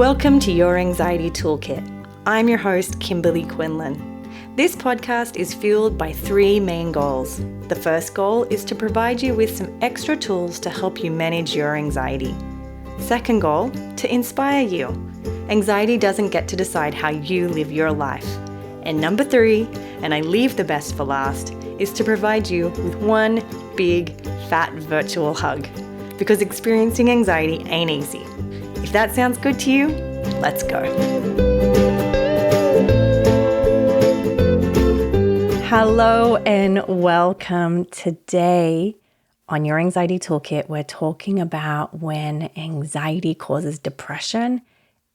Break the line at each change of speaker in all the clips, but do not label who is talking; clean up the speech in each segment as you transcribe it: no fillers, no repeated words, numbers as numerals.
Welcome to Your Anxiety Toolkit. I'm your host, Kimberly Quinlan. This podcast is fueled by three main goals. The first goal is to provide you with some extra tools to help you manage your anxiety. Second goal, to inspire you. Anxiety doesn't get to decide how you live your life. And number three, and I leave the best for last, is to provide you with one big, fat virtual hug. Because experiencing anxiety ain't easy. If that sounds good to you, let's go. Hello and welcome. Today on Your Anxiety Toolkit, we're talking about when anxiety causes depression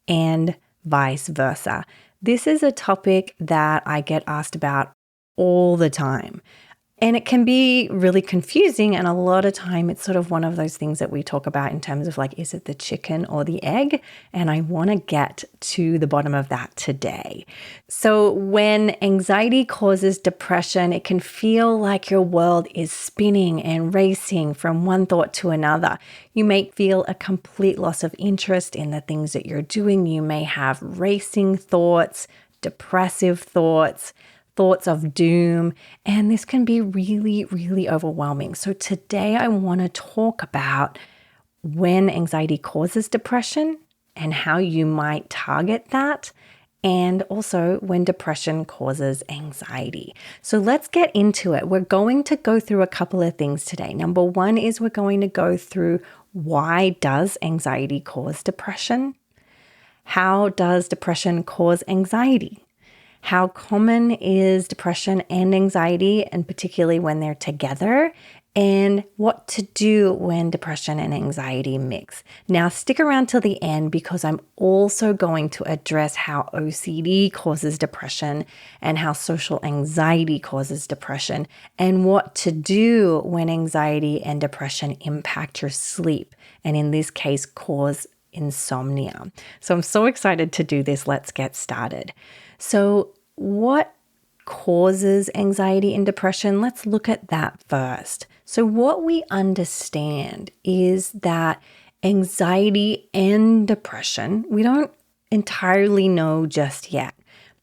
and vice versa. This is a topic that I get asked about all the time. And it can be really confusing, and a lot of time it's sort of one of those things that we talk about in terms of like, is it the chicken or the egg? And I want to get to the bottom of that today. So when anxiety causes depression, it can feel like your world is spinning and racing from one thought to another. You may feel a complete loss of interest in the things that you're doing. You may have racing thoughts, depressive thoughts of doom, and this can be really, really overwhelming. So today I want to talk about when anxiety causes depression and how you might target that, and also when depression causes anxiety. So let's get into it. We're going to go through a couple of things today. Number one is we're going to go through why does anxiety cause depression? How does depression cause anxiety? How common is depression and anxiety, and particularly when they're together, and what to do when depression and anxiety mix. Now, stick around till the end because I'm also going to address how OCD causes depression and how social anxiety causes depression, and what to do when anxiety and depression impact your sleep, and in this case, cause insomnia. So I'm so excited to do this. Let's get started. So what causes anxiety and depression? Let's look at that first. So what we understand is that anxiety and depression, we don't entirely know just yet,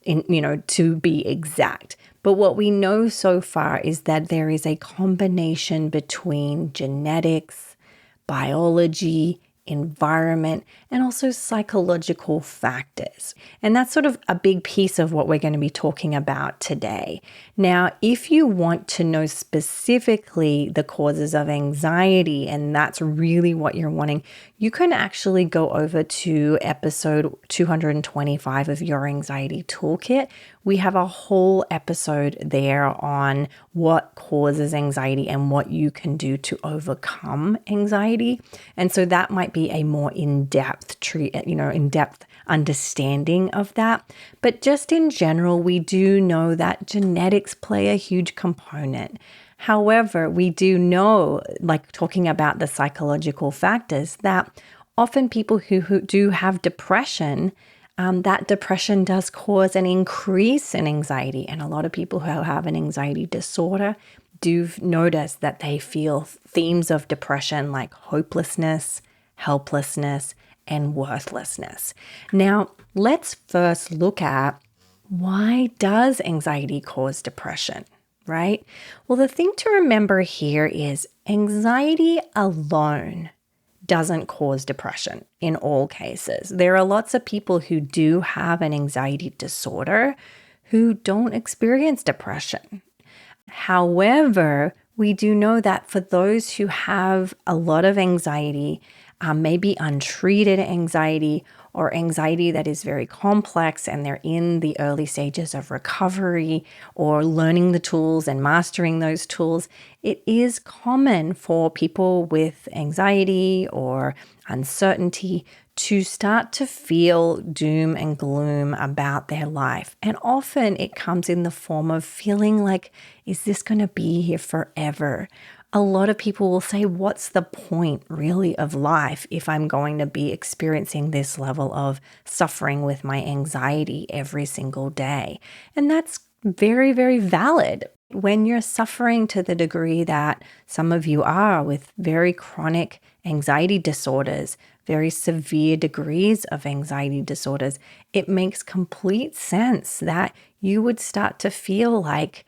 to be exact. But what we know so far is that there is a combination between genetics, biology, environment, and also psychological factors. And that's sort of a big piece of what we're going to be talking about today. Now, if you want to know specifically the causes of anxiety, and that's really what you're wanting, you can actually go over to episode 225 of Your Anxiety Toolkit. We have a whole episode there on what causes anxiety and what you can do to overcome anxiety. And so that might be a more in-depth understanding of that. But just in general, we do know that genetics play a huge component. However, we do know, like talking about the psychological factors, that often people who do have depression, that depression does cause an increase in anxiety. And a lot of people who have an anxiety disorder do notice that they feel themes of depression like hopelessness, helplessness, and worthlessness. Now, let's first look at why does anxiety cause depression, right? Well, the thing to remember here is anxiety alone doesn't cause depression in all cases. There are lots of people who do have an anxiety disorder who don't experience depression. However, we do know that for those who have a lot of anxiety, maybe untreated anxiety or anxiety that is very complex and they're in the early stages of recovery or learning the tools and mastering those tools, it is common for people with anxiety or uncertainty to start to feel doom and gloom about their life. And often it comes in the form of feeling like, is this going to be here forever? A lot of people will say, what's the point really of life if I'm going to be experiencing this level of suffering with my anxiety every single day? And that's very, very valid. When you're suffering to the degree that some of you are with very chronic anxiety disorders, very severe degrees of anxiety disorders, it makes complete sense that you would start to feel like,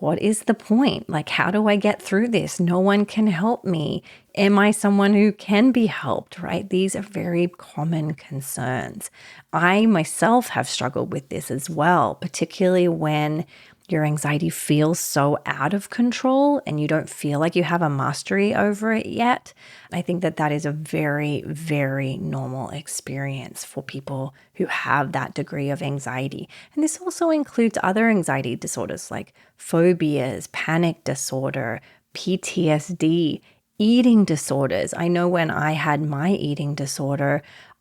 what is the point? Like, how do I get through this? No one can help me. Am I someone who can be helped, right? These are very common concerns. I myself have struggled with this as well, particularly when your anxiety feels so out of control and you don't feel like you have a mastery over it yet. I think that is a very, very normal experience for people who have that degree of anxiety. And this also includes other anxiety disorders like phobias, panic disorder, PTSD, eating disorders. I know when I had my eating disorder,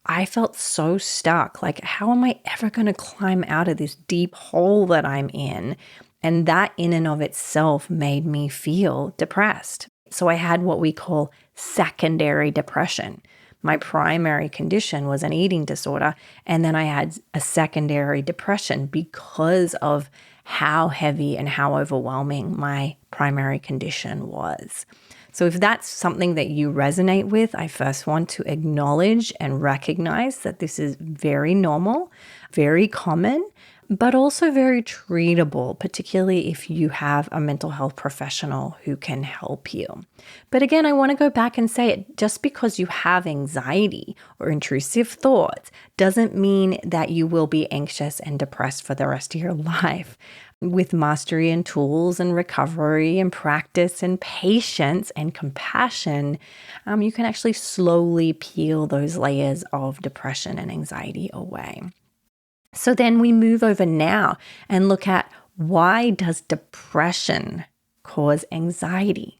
I felt so stuck. Like, how am I ever going to climb out of this deep hole that I'm in? And that in and of itself made me feel depressed. So I had what we call secondary depression. My primary condition was an eating disorder, and then I had a secondary depression because of how heavy and how overwhelming my primary condition was. So if that's something that you resonate with, I first want to acknowledge and recognize that this is very normal, very common, but also very treatable, particularly if you have a mental health professional who can help you. But again, I want to go back and say it, just because you have anxiety or intrusive thoughts doesn't mean that you will be anxious and depressed for the rest of your life. With mastery and tools and recovery and practice and patience and compassion, you can actually slowly peel those layers of depression and anxiety away. So then we move over now and look at, why does depression cause anxiety?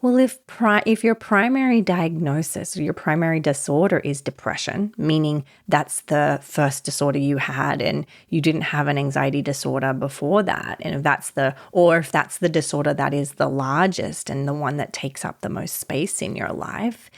Well, if your primary diagnosis or your primary disorder is depression, meaning that's the first disorder you had and you didn't have an anxiety disorder before that, and if that's the disorder that is the largest and the one that takes up the most space in your life,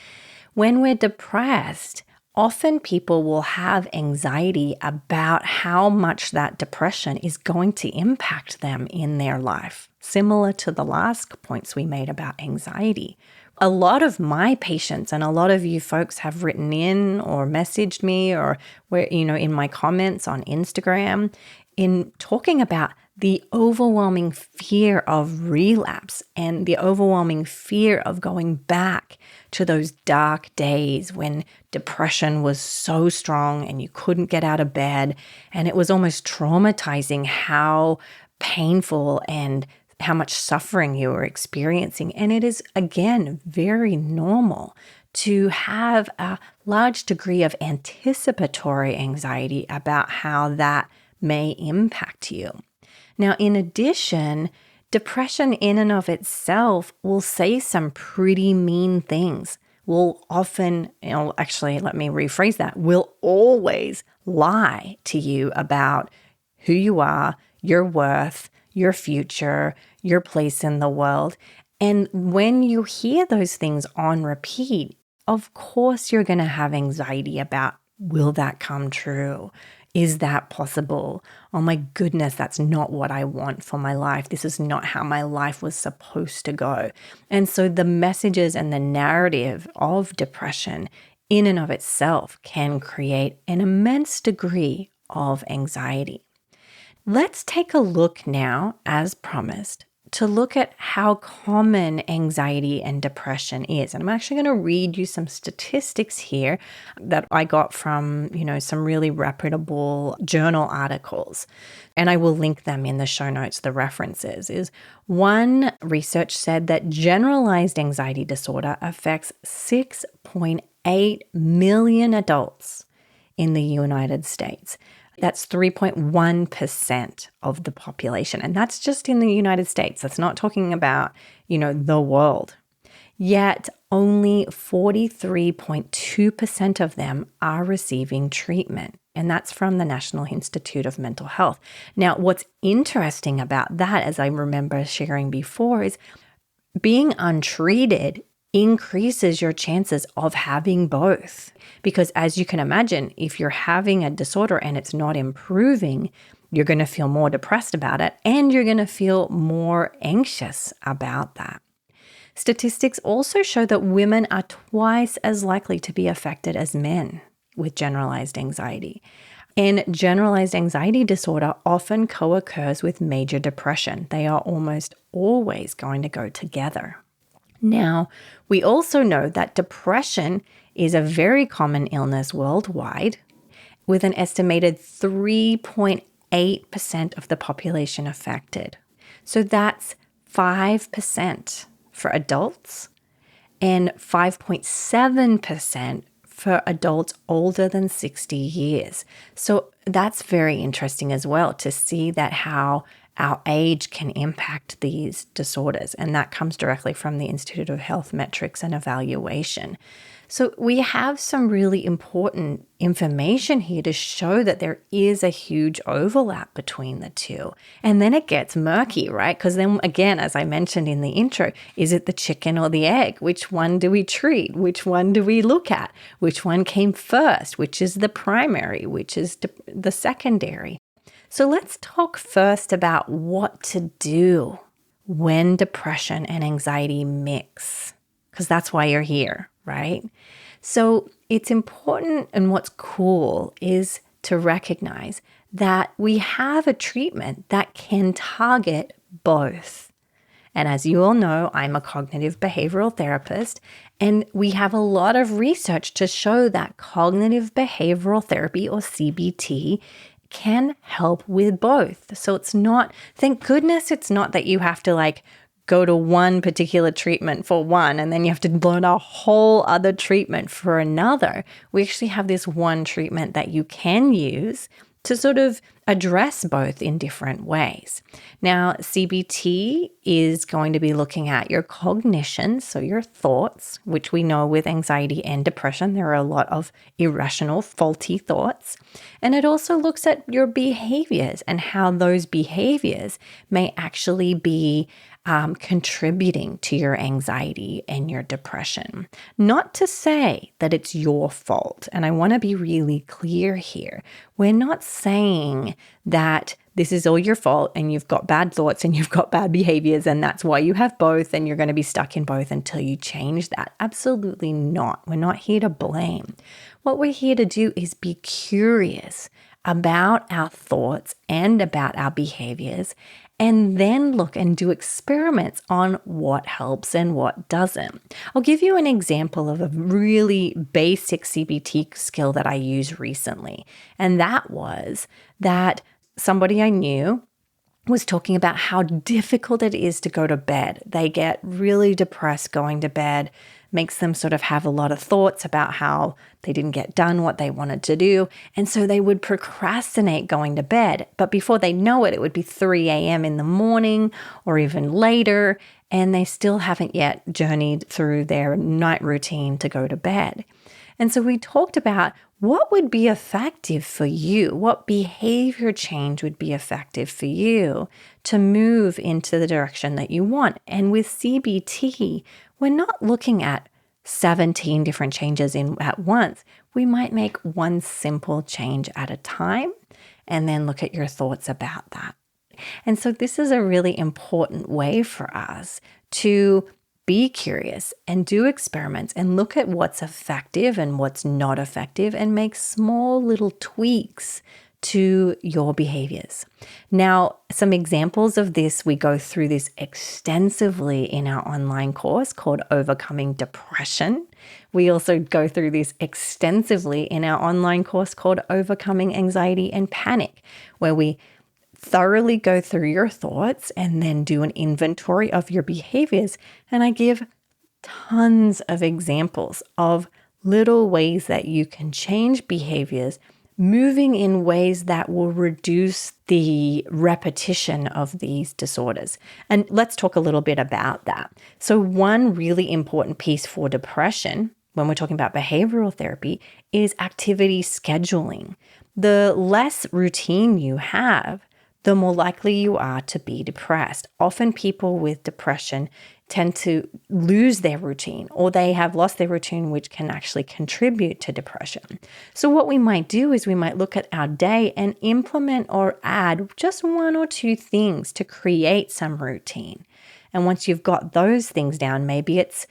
when we're depressed, often people will have anxiety about how much that depression is going to impact them in their life, similar to the last points we made about anxiety. A lot of my patients and a lot of you folks have written in or messaged me or in my comments on Instagram in talking about the overwhelming fear of relapse and the overwhelming fear of going back to those dark days when depression was so strong and you couldn't get out of bed, and it was almost traumatizing how painful and how much suffering you were experiencing. And it is, again, very normal to have a large degree of anticipatory anxiety about how that may impact you. Now, in addition, depression in and of itself will say some pretty mean things. Will often, actually, let me rephrase that, will always lie to you about who you are, your worth, your future, your place in the world. And when you hear those things on repeat, of course you're going to have anxiety about, will that come true? Is that possible? Oh my goodness, that's not what I want for my life. This is not how my life was supposed to go. And so the messages and the narrative of depression in and of itself can create an immense degree of anxiety. Let's take a look now, as promised, to look at how common anxiety and depression is. And I'm actually going to read you some statistics here that I got from, some really reputable journal articles. And I will link them in the show notes, the references. One research said that generalized anxiety disorder affects 6.8 million adults in the United States. That's 3.1% of the population. And that's just in the United States. That's not talking about, the world. Yet only 43.2% of them are receiving treatment. And that's from the National Institute of Mental Health. Now, what's interesting about that, as I remember sharing before, is being untreated increases your chances of having both. Because as you can imagine, if you're having a disorder and it's not improving, you're going to feel more depressed about it, and you're going to feel more anxious about that. Statistics also show that women are twice as likely to be affected as men with generalized anxiety. And generalized anxiety disorder often co-occurs with major depression. They are almost always going to go together. Now, we also know that depression is a very common illness worldwide, with an estimated 3.8% of the population affected. So that's 5% for adults and 5.7% for adults older than 60 years. So that's very interesting as well to see that how our age can impact these disorders. And that comes directly from the Institute of Health Metrics and Evaluation. So we have some really important information here to show that there is a huge overlap between the two. And then it gets murky, right? Because then again, as I mentioned in the intro, is it the chicken or the egg? Which one do we treat? Which one do we look at? Which one came first? Which is the primary? Which is the secondary? So let's talk first about what to do when depression and anxiety mix, because that's why you're here, right? So it's important, and what's cool is to recognize that we have a treatment that can target both. And as you all know, I'm a cognitive behavioral therapist, and we have a lot of research to show that cognitive behavioral therapy, or CBT, can help with both. So it's not, thank goodness it's not that you have to go to one particular treatment for one and then you have to learn a whole other treatment for another. We actually have this one treatment that you can use to sort of address both in different ways. Now, CBT is going to be looking at your cognition, so your thoughts, which we know with anxiety and depression, there are a lot of irrational, faulty thoughts. And it also looks at your behaviors and how those behaviors may actually be contributing to your anxiety and your depression. Not to say that it's your fault. And I want to be really clear here. We're not saying that this is all your fault and you've got bad thoughts and you've got bad behaviors and that's why you have both and you're going to be stuck in both until you change that. Absolutely not. We're not here to blame. What we're here to do is be curious about our thoughts and about our behaviors, and then look and do experiments on what helps and what doesn't. I'll give you an example of a really basic CBT skill that I used recently. And that was that somebody I knew was talking about how difficult it is to go to bed. They get really depressed going to bed, makes them sort of have a lot of thoughts about how they didn't get done what they wanted to do. And so they would procrastinate going to bed. But before they know it, it would be 3 a.m. in the morning or even later, and they still haven't yet journeyed through their night routine to go to bed. And so we talked about what would be effective for you, what behavior change would be effective for you to move into the direction that you want. And with CBT, we're not looking at 17 different changes at once. We might make one simple change at a time and then look at your thoughts about that. And so this is a really important way for us to be curious and do experiments and look at what's effective and what's not effective and make small little tweaks to your behaviors. Now, some examples of this, we go through this extensively in our online course called Overcoming Depression. We also go through this extensively in our online course called Overcoming Anxiety and Panic, where we thoroughly go through your thoughts and then do an inventory of your behaviors. And I give tons of examples of little ways that you can change behaviors, moving in ways that will reduce the repetition of these disorders. And let's talk a little bit about that. So one really important piece for depression, when we're talking about behavioral therapy, is activity scheduling. The less routine you have, the more likely you are to be depressed. Often people with depression tend to lose their routine, or they have lost their routine, which can actually contribute to depression. So what we might do is we might look at our day and implement or add just one or two things to create some routine. And once you've got those things down, maybe it's,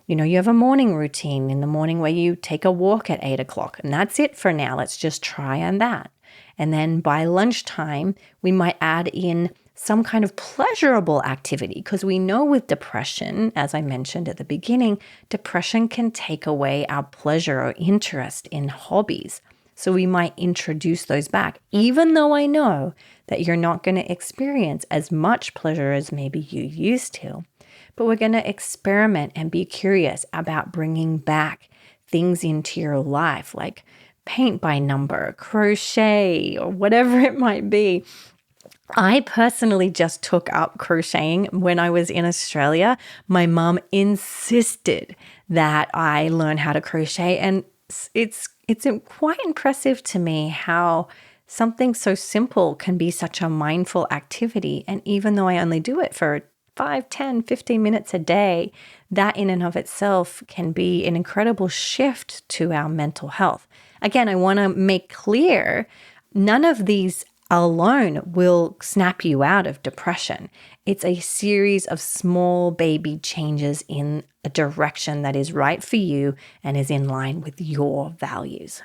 you have a morning routine in the morning where you take a walk at 8 o'clock, and that's it for now. Let's just try on that. And then by lunchtime, we might add in some kind of pleasurable activity, because we know with depression, as I mentioned at the beginning, depression can take away our pleasure or interest in hobbies. So we might introduce those back, even though I know that you're not going to experience as much pleasure as maybe you used to. But we're going to experiment and be curious about bringing back things into your life, like paint by number, crochet, or whatever it might be. I personally just took up crocheting when I was in Australia. My mom insisted that I learn how to crochet, and it's quite impressive to me how something so simple can be such a mindful activity. And even though I only do it for 5, 10, 15 minutes a day, that in and of itself can be an incredible shift to our mental health. Again, I want to make clear, none of these alone will snap you out of depression. It's a series of small baby changes in a direction that is right for you and is in line with your values.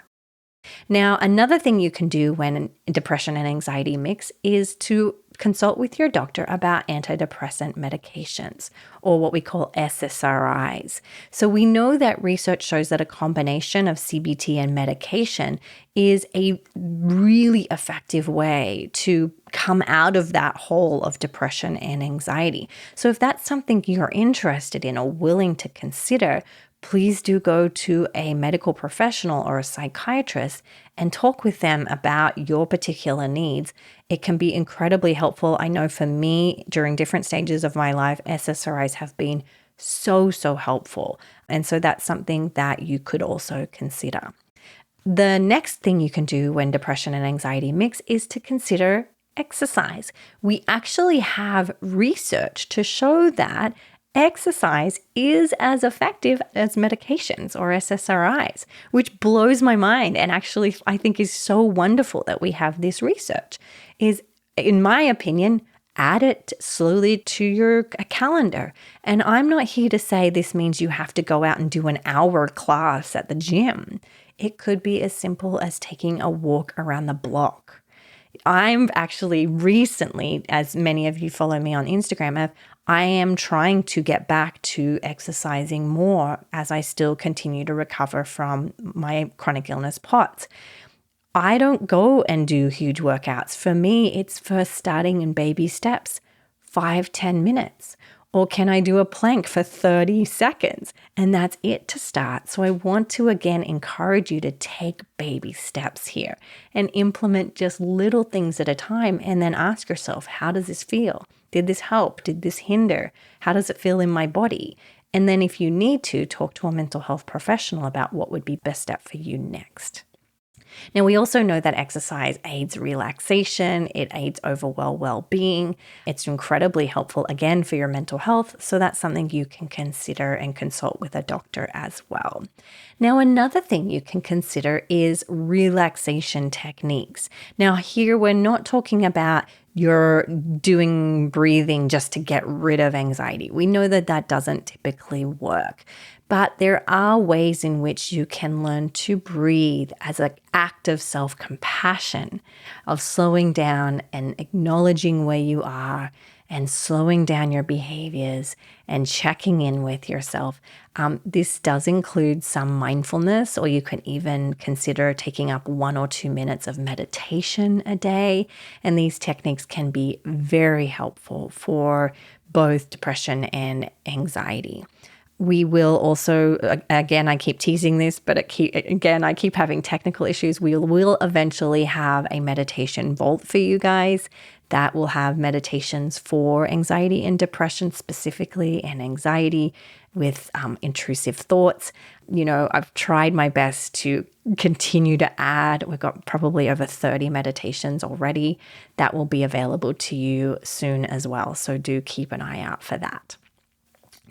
Now, another thing you can do when depression and anxiety mix is to consult with your doctor about antidepressant medications, or what we call SSRIs. So we know that research shows that a combination of CBT and medication is a really effective way to come out of that hole of depression and anxiety. So if that's something you're interested in or willing to consider, please do go to a medical professional or a psychiatrist and talk with them about your particular needs. It can be incredibly helpful. I know for me, during different stages of my life, SSRIs have been so helpful. And so that's something that you could also consider. The next thing you can do when depression and anxiety mix is to consider exercise. We actually have research to show that exercise is as effective as medications or SSRIs, which blows my mind, and actually I think is so wonderful that we have this research. Is, in my opinion, add it slowly to your calendar. And I'm not here to say this means you have to go out and do an hour class at the gym. It could be as simple as taking a walk around the block. I'm actually recently, as many of you follow me on Instagram, I am trying to get back to exercising more as I still continue to recover from my chronic illness POTS. I don't go and do huge workouts. For me, it's first starting in baby steps, 5-10 minutes. Or can I do a plank for 30 seconds? And that's it to start. So I want to again encourage you to take baby steps here and implement just little things at a time, and then ask yourself, how does this feel? Did this help? Did this hinder? How does it feel in my body? And then if you need to, talk to a mental health professional about what would be best step for you next. Now, we also know that exercise aids relaxation, it aids overall well-being. It's incredibly helpful, again, for your mental health, so that's something you can consider and consult with a doctor as well. Now, another thing you can consider is relaxation techniques. Now, here we're not talking about you're doing breathing just to get rid of anxiety. We know that that doesn't typically work. But there are ways in which you can learn to breathe as an act of self-compassion, of slowing down and acknowledging where you are and slowing down your behaviors and checking in with yourself. This does include some mindfulness, or you can even consider taking up 1 or 2 minutes of meditation a day. And these techniques can be very helpful for both depression and anxiety. We will also, again, I keep teasing this, but I keep having technical issues. We will eventually have a meditation vault for you guys that will have meditations for anxiety and depression specifically, and anxiety with intrusive thoughts. You know, I've tried my best to continue to add. We've got probably over 30 meditations already that will be available to you soon as well. So do keep an eye out for that.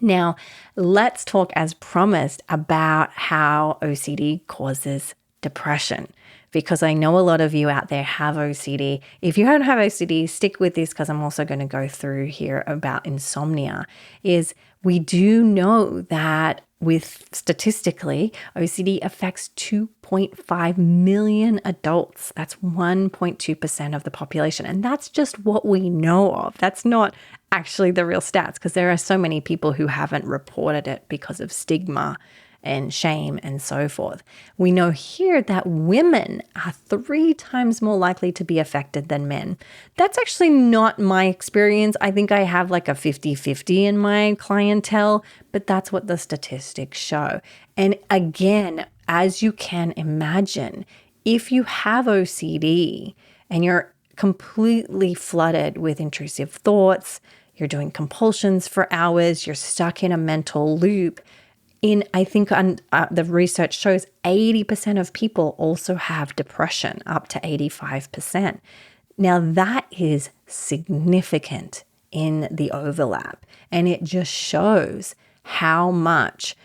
Now, let's talk as promised about how OCD causes depression, because I know a lot of you out there have OCD. If you don't have OCD, stick with this because I'm also going to go through here about insomnia. Is we do know that with statistically, OCD affects 2.5 million adults. That's 1.2% of the population. And that's just what we know of. That's not actually the real stats, because there are so many people who haven't reported it because of stigma and shame and so forth. We know here that women are 3 times more likely to be affected than men. That's actually not my experience. I think I have like a 50-50 in my clientele, but that's what the statistics show. And again, as you can imagine, if you have OCD and you're completely flooded with intrusive thoughts, you're doing compulsions for hours, you're stuck in a mental loop. I think the research shows 80% of people also have depression, up to 85%. Now that is significant in the overlap, and it just shows how much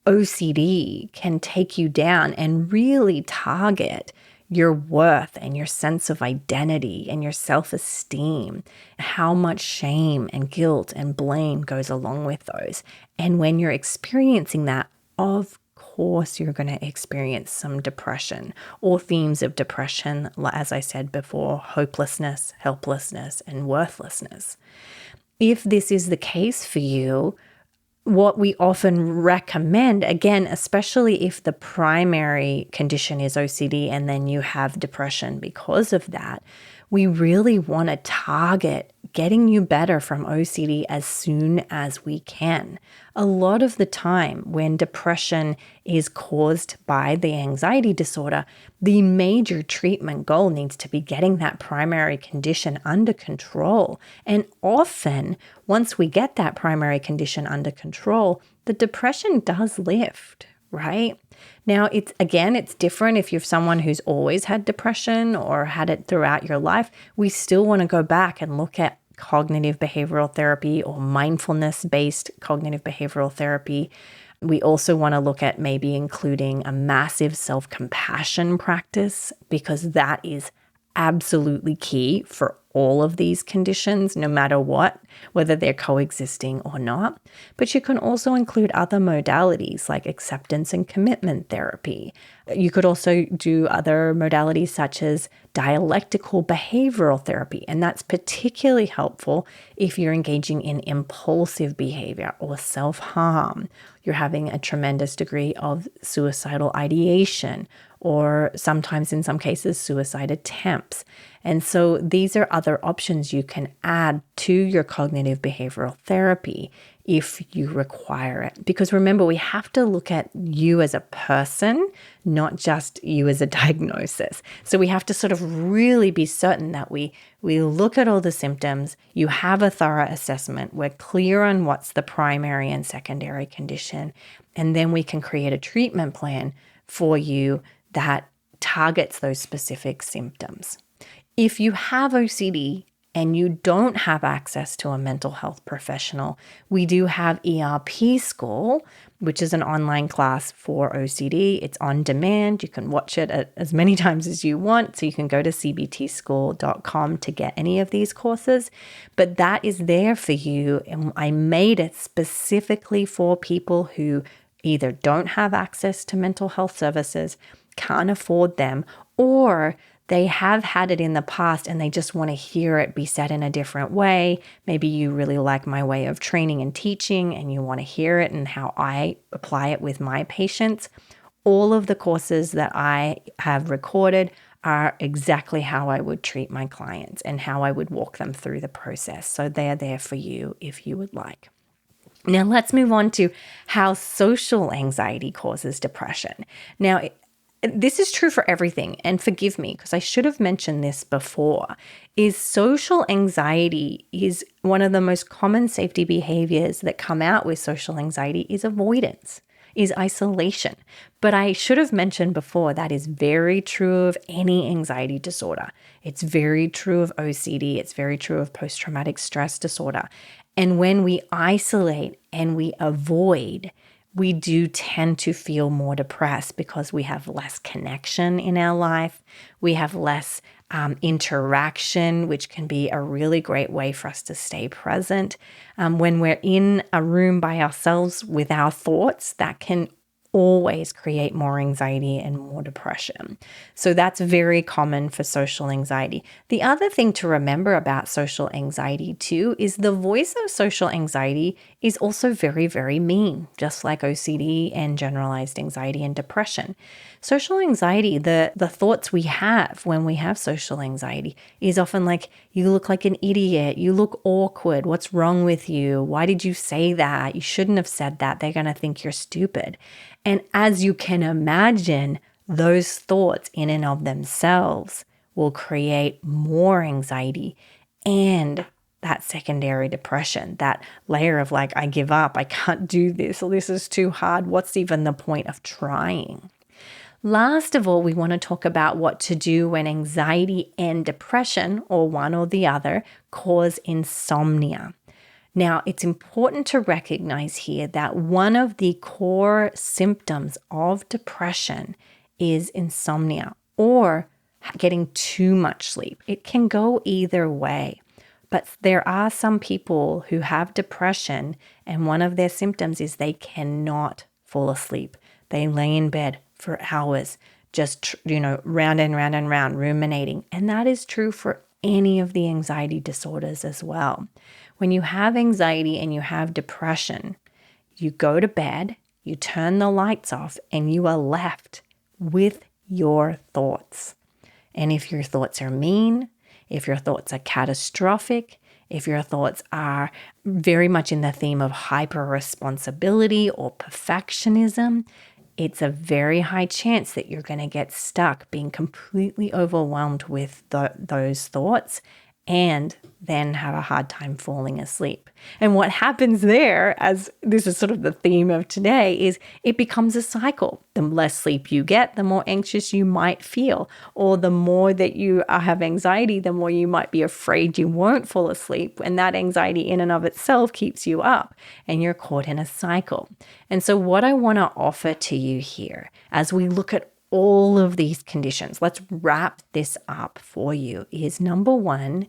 OCD can take you down and really target your worth and your sense of identity and your self-esteem, how much shame and guilt and blame goes along with those. And when you're experiencing that, of course, you're going to experience some depression or themes of depression, as I said before, hopelessness, helplessness, and worthlessness. If this is the case for you, what we often recommend, again, especially if the primary condition is OCD and then you have depression because of that, we really want to target getting you better from OCD as soon as we can. A lot of the time when depression is caused by the anxiety disorder, the major treatment goal needs to be getting that primary condition under control. And often, once we get that primary condition under control, the depression does lift, right? Now, it's different if you're someone who's always had depression or had it throughout your life. We still want to go back and look at cognitive behavioral therapy or mindfulness-based cognitive behavioral therapy. We also want to look at maybe including a massive self-compassion practice, because that is absolutely key for all of these conditions, no matter what, whether they're coexisting or not. But you can also include other modalities like acceptance and commitment therapy. You could also do other modalities such as dialectical behavioral therapy, and that's particularly helpful if you're engaging in impulsive behavior or self-harm. You're having a tremendous degree of suicidal ideation, or sometimes in some cases suicide attempts. And so these are other options you can add to your cognitive behavioral therapy if you require it. Because remember, we have to look at you as a person, not just you as a diagnosis. So we have to sort of really be certain that we look at all the symptoms, you have a thorough assessment, we're clear on what's the primary and secondary condition, and then we can create a treatment plan for you that targets those specific symptoms. If you have OCD and you don't have access to a mental health professional, we do have ERP School, which is an online class for OCD. It's on demand. You can watch it as many times as you want. So you can go to cbtschool.com to get any of these courses. But that is there for you. And I made it specifically for people who either don't have access to mental health services, can't afford them, or they have had it in the past and they just want to hear it be said in a different way. Maybe you really like my way of training and teaching and you want to hear it and how I apply it with my patients. All of the courses that I have recorded are exactly how I would treat my clients and how I would walk them through the process. So they're there for you if you would like. Now let's move on to how social anxiety causes depression. Now, this is true for everything, and forgive me because I should have mentioned this before, is social anxiety is one of the most common safety behaviors that come out with social anxiety is avoidance, is isolation. But I should have mentioned before that is very true of any anxiety disorder. It's very true of OCD. It's very true of post-traumatic stress disorder. And when we isolate and we avoid, we do tend to feel more depressed because we have less connection in our life. We have less interaction, which can be a really great way for us to stay present. When we're in a room by ourselves with our thoughts, that can always create more anxiety and more depression. So that's very common for social anxiety. The other thing to remember about social anxiety too is the voice of social anxiety is also very, very mean, just like OCD and generalized anxiety and depression. Social anxiety, the thoughts we have when we have social anxiety is often like, you look like an idiot, you look awkward, what's wrong with you? Why did you say that? You shouldn't have said that. They're going to think you're stupid. And as you can imagine, those thoughts in and of themselves will create more anxiety and that secondary depression, that layer of like, I give up, I can't do this, or this is too hard. What's even the point of trying? Last of all, we want to talk about what to do when anxiety and depression, or one or the other, cause insomnia. Now, it's important to recognize here that one of the core symptoms of depression is insomnia or getting too much sleep. It can go either way. But there are some people who have depression, and one of their symptoms is they cannot fall asleep. They lay in bed for hours, just, round and round and round, ruminating. And that is true for any of the anxiety disorders as well. When you have anxiety and you have depression, you go to bed, you turn the lights off, and you are left with your thoughts. And if your thoughts are mean, if your thoughts are catastrophic, if your thoughts are very much in the theme of hyper-responsibility or perfectionism, it's a very high chance that you're going to get stuck being completely overwhelmed with those thoughts and then have a hard time falling asleep. And what happens there, as this is sort of the theme of today, is it becomes a cycle. The less sleep you get, the more anxious you might feel. Or the more that you have anxiety, the more you might be afraid you won't fall asleep. And that anxiety in and of itself keeps you up and you're caught in a cycle. And so what I want to offer to you here as we look at all of these conditions, let's wrap this up for you, is number one,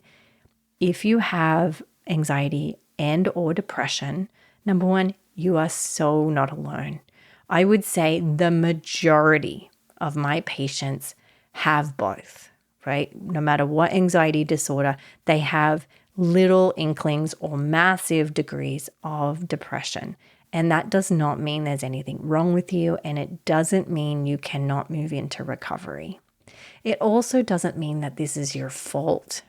if you have anxiety and or depression, number one, you are so not alone. I would say the majority of my patients have both, right? No matter what anxiety disorder, they have little inklings or massive degrees of depression. And that does not mean there's anything wrong with you, and it doesn't mean you cannot move into recovery. It also doesn't mean that this is your fault.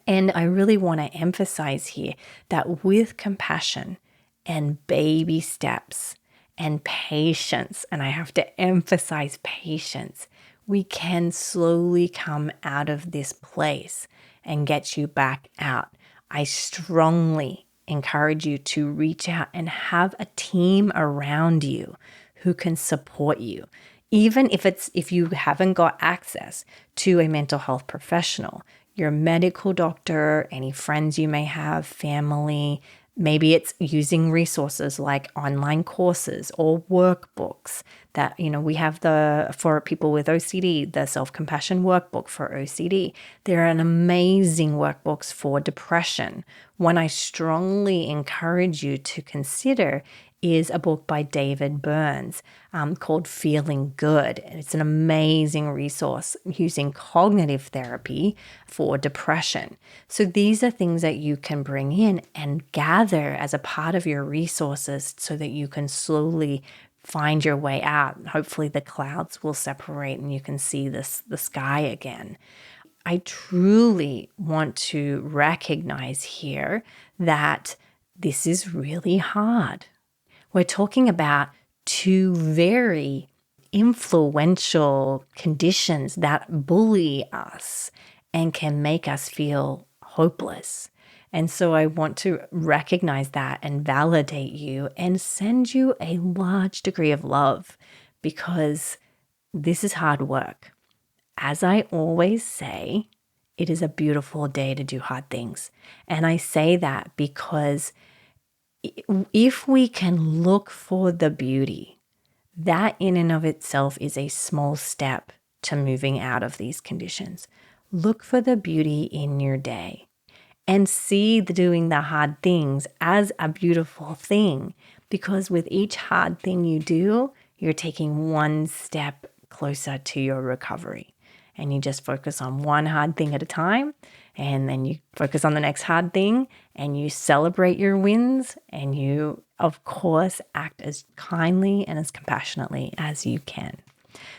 And I really want to emphasize here that with compassion and baby steps and patience, and I have to emphasize patience, we can slowly come out of this place and get you back out. I strongly encourage you to reach out and have a team around you who can support you. Even if you haven't got access to a mental health professional, your medical doctor, any friends you may have, family, maybe it's using resources like online courses or workbooks that, we have for people with OCD, the self-compassion workbook for OCD. There are an amazing workbooks for depression. One I strongly encourage you to consider is a book by David Burns called Feeling Good. It's an amazing resource using cognitive therapy for depression. So these are things that you can bring in and gather as a part of your resources so that you can slowly find your way out. Hopefully the clouds will separate and you can see the sky again. I truly want to recognize here that this is really hard. We're talking about two very influential conditions that bully us and can make us feel hopeless. And so I want to recognize that and validate you and send you a large degree of love because this is hard work. As I always say, it is a beautiful day to do hard things. And I say that because if we can look for the beauty, that in and of itself is a small step to moving out of these conditions. Look for the beauty in your day and see doing the hard things as a beautiful thing, because with each hard thing you do, you're taking one step closer to your recovery. And you just focus on one hard thing at a time, and then you focus on the next hard thing, and you celebrate your wins, and you, of course, act as kindly and as compassionately as you can.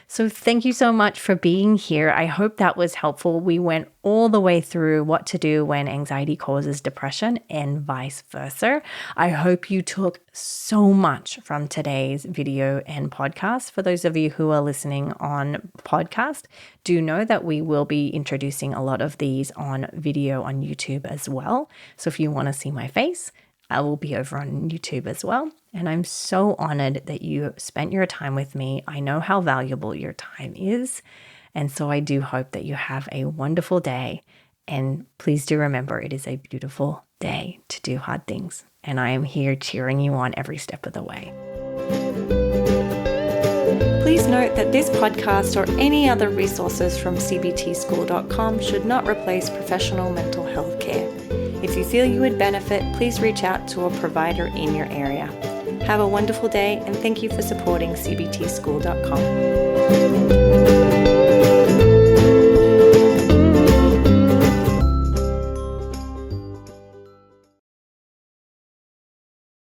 So thank you so much for being here. I hope that was helpful. We went all the way through what to do when anxiety causes depression and vice versa. I hope you took so much from today's video and podcast. For those of you who are listening on podcast, do know that we will be introducing a lot of these on video on YouTube as well. So if you want to see my face, I will be over on YouTube as well. And I'm so honored that you spent your time with me. I know how valuable your time is. And so I do hope that you have a wonderful day. And please do remember, it is a beautiful day to do hard things. And I am here cheering you on every step of the way. Please note that this podcast or any other resources from cbtschool.com should not replace professional mental health care. If you feel you would benefit, please reach out to a provider in your area. Have a wonderful day, and thank you for supporting cbtschool.com.